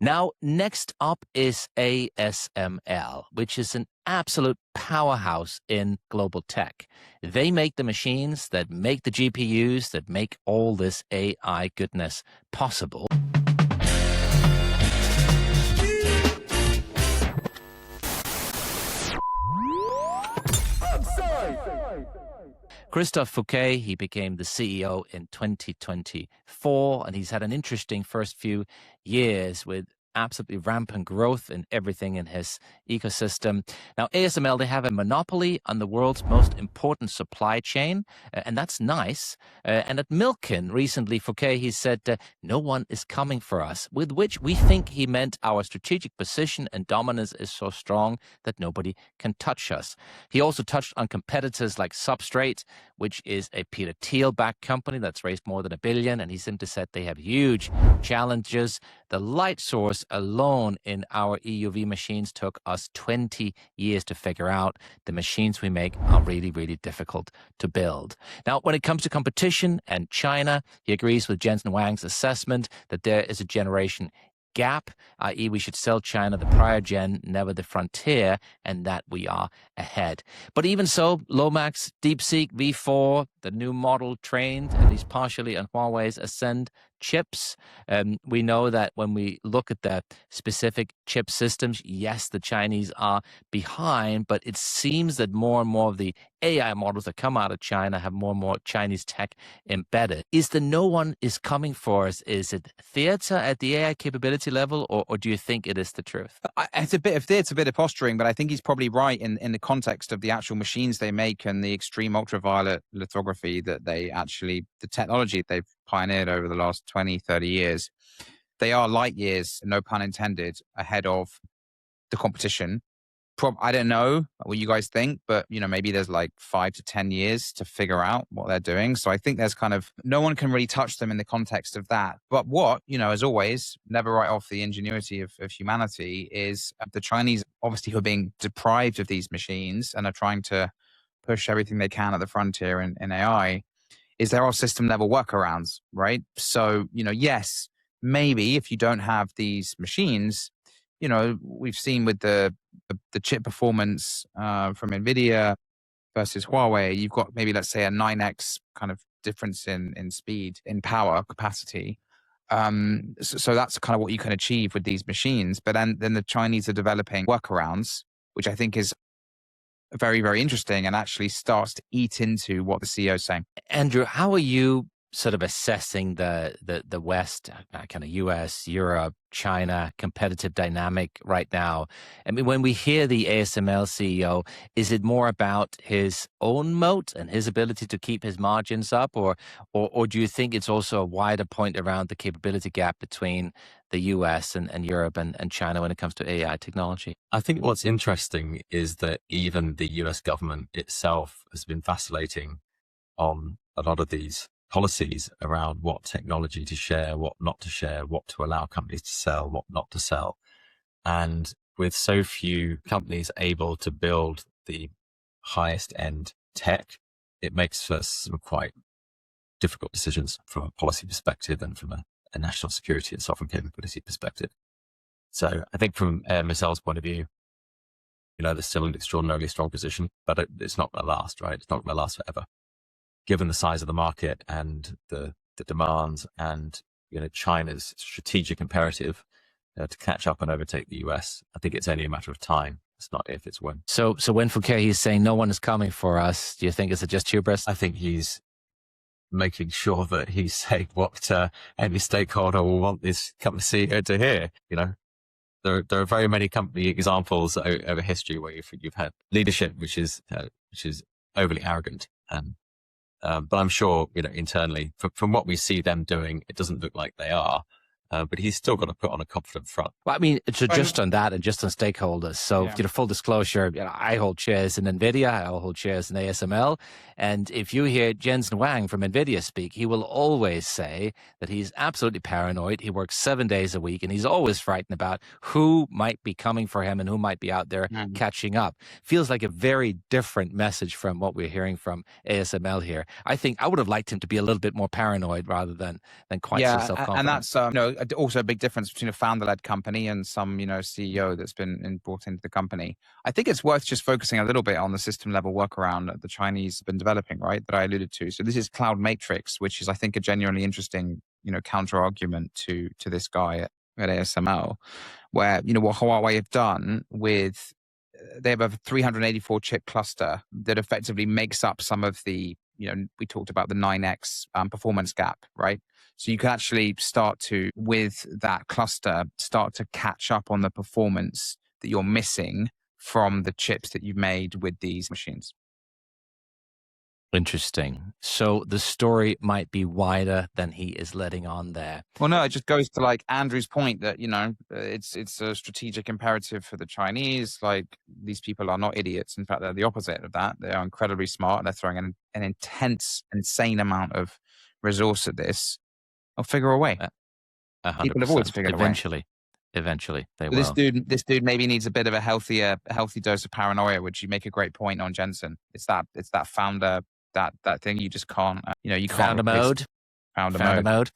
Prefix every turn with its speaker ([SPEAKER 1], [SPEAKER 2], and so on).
[SPEAKER 1] Now, next up is ASML, which is an absolute powerhouse in global tech. They make the machines that make the GPUs that make all this AI goodness possible. Christophe Fouquet, he became the CEO in 2024, and he's had an interesting first few years with absolutely rampant growth in everything in his ecosystem. Now, ASML, they have a monopoly on the world's most important supply chain, and that's nice. And at Milken recently, Fouquet, he said, no one is coming for us, with which we think he meant our strategic position and dominance is so strong that nobody can touch us. He also touched on competitors like Substrate, which is a Peter Thiel-backed company that's raised more than $1 billion, and he simply said they have huge challenges. The light source alone in our EUV machines took us 20 years to figure out. The machines we make are really, really difficult to build. Now, when it comes to competition and China, he agrees with Jensen Huang's assessment that there is a generation gap, i.e. we should sell China the prior gen, never the frontier, and that we are ahead. But even so, Lomax, DeepSeek, V4, the new model trained, at least partially, on Huawei's Ascend chips. We know that when we look at the specific chip systems, yes, the Chinese are behind, but it seems that more and more of the AI models that come out of China have more and more Chinese tech embedded. Is the no one is coming for us? Is it theater at the AI capability level, or do you think it is the truth?
[SPEAKER 2] It's a bit of theater, a bit of posturing, but I think he's probably right in the context of the actual machines they make and the extreme ultraviolet lithography that they actually, the technology they've pioneered over the last 20, 30 years. They are light years, no pun intended, ahead of the competition. I don't know what you guys think, but maybe there's like 5 to 10 years to figure out what they're doing. So I think there's kind of no one can really touch them in the context of that. But what, as always, never write off the ingenuity of humanity is the Chinese obviously who are being deprived of these machines and are trying to push everything they can at the frontier in AI. Is there are system level workarounds, right? So, yes, maybe if you don't have these machines, we've seen with the chip performance from NVIDIA versus Huawei, you've got maybe, let's say, a 9x kind of difference in speed, in power capacity. So that's kind of what you can achieve with these machines. But then the Chinese are developing workarounds, which I think is very, very interesting and actually starts to eat into what the CEO is saying.
[SPEAKER 1] Andrew, how are you sort of assessing the West, kind of US, Europe, China competitive dynamic right now? I mean, when we hear the ASML CEO, is it more about his own moat and his ability to keep his margins up, or do you think it's also a wider point around the capability gap between the US and Europe and China when it comes to AI technology?
[SPEAKER 3] I think what's interesting is that even the US government itself has been vacillating on a lot of these policies around what technology to share, what not to share, what to allow companies to sell, what not to sell. And with so few companies able to build the highest end tech, it makes for some quite difficult decisions from a policy perspective and from a national security and sovereign capability perspective. So I think from Misel's point of view, there's still an extraordinarily strong position, but it's not going to last, right? It's not going to last forever. Given the size of the market and the demands and China's strategic imperative to catch up and overtake the US, I think it's only a matter of time. It's not if, it's when.
[SPEAKER 1] So when Fouquet he's saying no one is coming for us, do you think it's just hubris?
[SPEAKER 3] I think he's making sure that he's saying what any stakeholder will want this company CEO to hear. There are very many company examples over history where you've had leadership which is overly arrogant. But I'm sure, internally, from what we see them doing, it doesn't look like they are. But he's still got to put on a confident front.
[SPEAKER 1] Well, I mean, so just on that and just on stakeholders. So, full disclosure, I hold shares in NVIDIA, I hold shares in ASML. And if you hear Jensen Huang from NVIDIA speak, he will always say that he's absolutely paranoid. He works 7 days a week and he's always frightened about who might be coming for him and who might be out there catching up. Feels like a very different message from what we're hearing from ASML here. I think I would have liked him to be a little bit more paranoid rather than quite so self-confident.
[SPEAKER 2] And that's, also a big difference between a founder-led company and some, CEO that's been brought into the company. I think it's worth just focusing a little bit on the system-level workaround that the Chinese have been developing, right, that I alluded to. So this is Cloud Matrix, which is, I think, a genuinely interesting, counter-argument to this guy at ASML, where, what Huawei have done with, they have a 384 chip cluster that effectively makes up some of the, we talked about the 9x performance gap, right? So you can actually start to, with that cluster, start to catch up on the performance that you're missing from the chips that you've made with these machines.
[SPEAKER 1] Interesting. So the story might be wider than he is letting on there.
[SPEAKER 2] Well, no, it just goes to like Andrew's point that, it's a strategic imperative for the Chinese. Like, these people are not idiots. In fact, they're the opposite of that. They are incredibly smart. They're throwing an intense, insane amount of resource at this. I'll figure a way.
[SPEAKER 1] 100%.
[SPEAKER 2] People have always figured a way.
[SPEAKER 1] Eventually, they will.
[SPEAKER 2] This dude maybe needs a bit of a healthy dose of paranoia, which you make a great point on, Jensen. It's that founder, that thing you just can't, you can't.
[SPEAKER 1] Founder mode.
[SPEAKER 2] Founder mode.